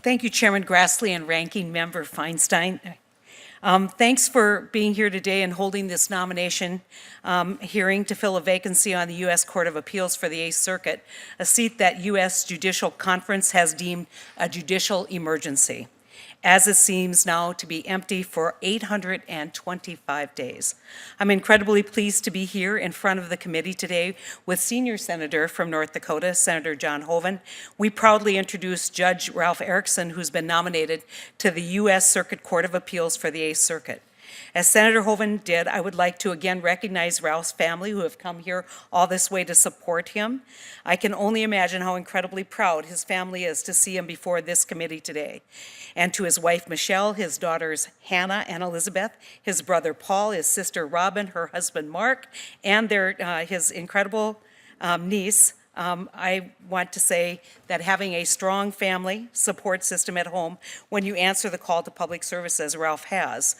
Thank you, Chairman Grassley and Ranking Member Feinstein. Thanks for being here today and holding this nomination hearing to fill a vacancy on the U.S. Court of Appeals for the 8th Circuit, a seat that U.S. Judicial Conference has deemed a judicial emergency, as it seems now to be empty for 825 days. I'm incredibly pleased to be here in front of the committee today with Senior Senator from North Dakota, Senator John Hoeven. We proudly introduce Judge Ralph Erickson, who's been nominated to the U.S. Circuit Court of Appeals for the 8th Circuit. As Senator Hoeven did, I would like to again recognize Ralph's family who have come here all this way to support him. I can only imagine how incredibly proud his family is to see him before this committee today. And to his wife Michelle, his daughters Hannah and Elizabeth, his brother Paul, his sister Robin, her husband Mark, and his incredible niece, I want to say that having a strong family support system at home when you answer the call to public service, as Ralph has,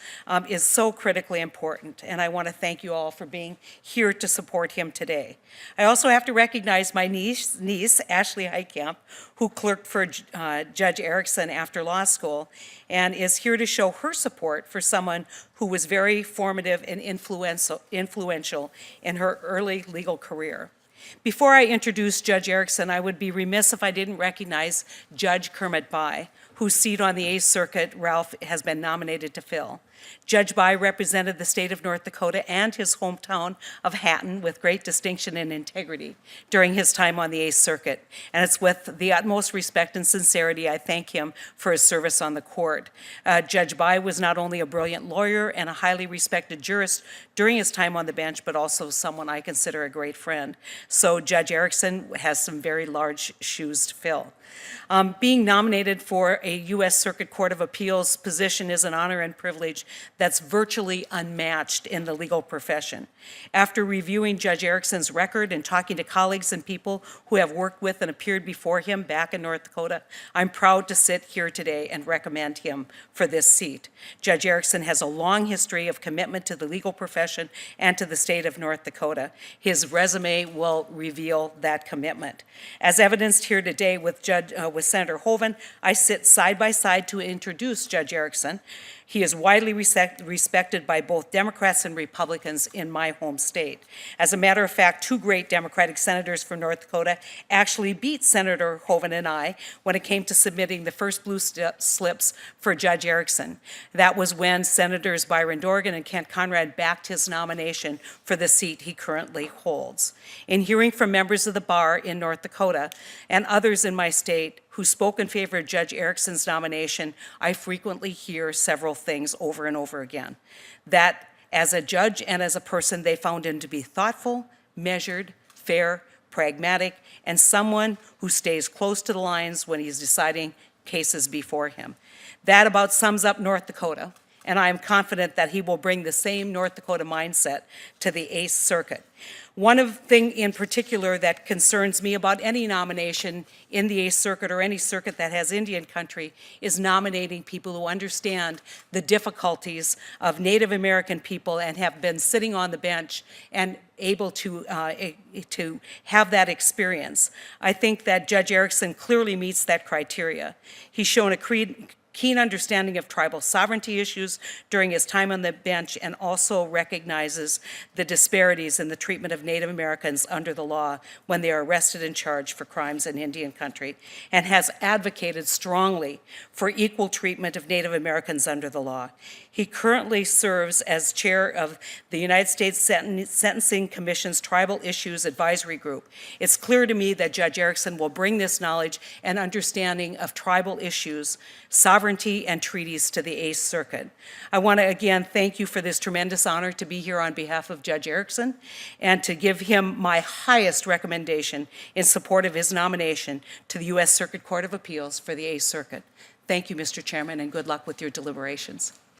is so critically important. And I want to thank you all for being here to support him today. I also have to recognize my niece Ashley Heitkamp, who clerked for Judge Erickson after law school and is here to show her support for someone who was very formative and influential in her early legal career. Before I introduce Judge Erickson, I would be remiss if I didn't recognize Judge Kermit Bai, whose seat on the 8th Circuit Ralph has been nominated to fill. Judge Bai represented the state of North Dakota and his hometown of Hatton with great distinction and integrity during his time on the 8th Circuit. And it's with the utmost respect and sincerity I thank him for his service on the court. Judge Bai was not only a brilliant lawyer and a highly respected jurist during his time on the bench, but also someone I consider a great friend. So Judge Erickson has some very large shoes to fill. Being nominated for a U.S. Circuit Court of Appeals position is an honor and privilege that's virtually unmatched in the legal profession. After reviewing Judge Erickson's record and talking to colleagues and people who have worked with and appeared before him back in North Dakota, I'm proud to sit here today and recommend him for this seat. Judge Erickson has a long history of commitment to the legal profession and to the state of North Dakota. His resume will reveal that commitment. As evidenced here today with Senator Hoeven, I sit side by side to introduce Judge Erickson. He is widely respected by both Democrats and Republicans in my home state. As a matter of fact, two great Democratic senators from North Dakota actually beat Senator Hoeven and I when it came to submitting the first blue slips for Judge Erickson. That was when Senators Byron Dorgan and Kent Conrad backed his nomination for the seat he currently holds. In hearing from members of the bar in North Dakota and others in my state who spoke in favor of Judge Erickson's nomination, I frequently hear several things over and over again. That as a judge and as a person, they found him to be thoughtful, measured, fair, pragmatic, and someone who stays close to the lines when he's deciding cases before him. That about sums up North Dakota, and I am confident that he will bring the same North Dakota mindset to the 8th Circuit. One thing in particular that concerns me about any nomination in the 8th Circuit or any circuit that has Indian country is nominating people who understand the difficulties of Native American people and have been sitting on the bench and able to have that experience. I think that Judge Erickson clearly meets that criteria. He's shown a keen understanding of tribal sovereignty issues during his time on the bench and also recognizes the disparities in the treatment of Native Americans under the law when they are arrested and charged for crimes in Indian country, and has advocated strongly for equal treatment of Native Americans under the law. He currently serves as chair of the United States Sentencing Commission's Tribal Issues Advisory Group. It's clear to me that Judge Erickson will bring this knowledge and understanding of tribal issues, sovereignty, and treaties to the 8th Circuit. I want to again thank you for this tremendous honor to be here on behalf of Judge Erickson and to give him my highest recommendation in support of his nomination to the U.S. Circuit Court of Appeals for the 8th Circuit. Thank you, Mr. Chairman, and good luck with your deliberations.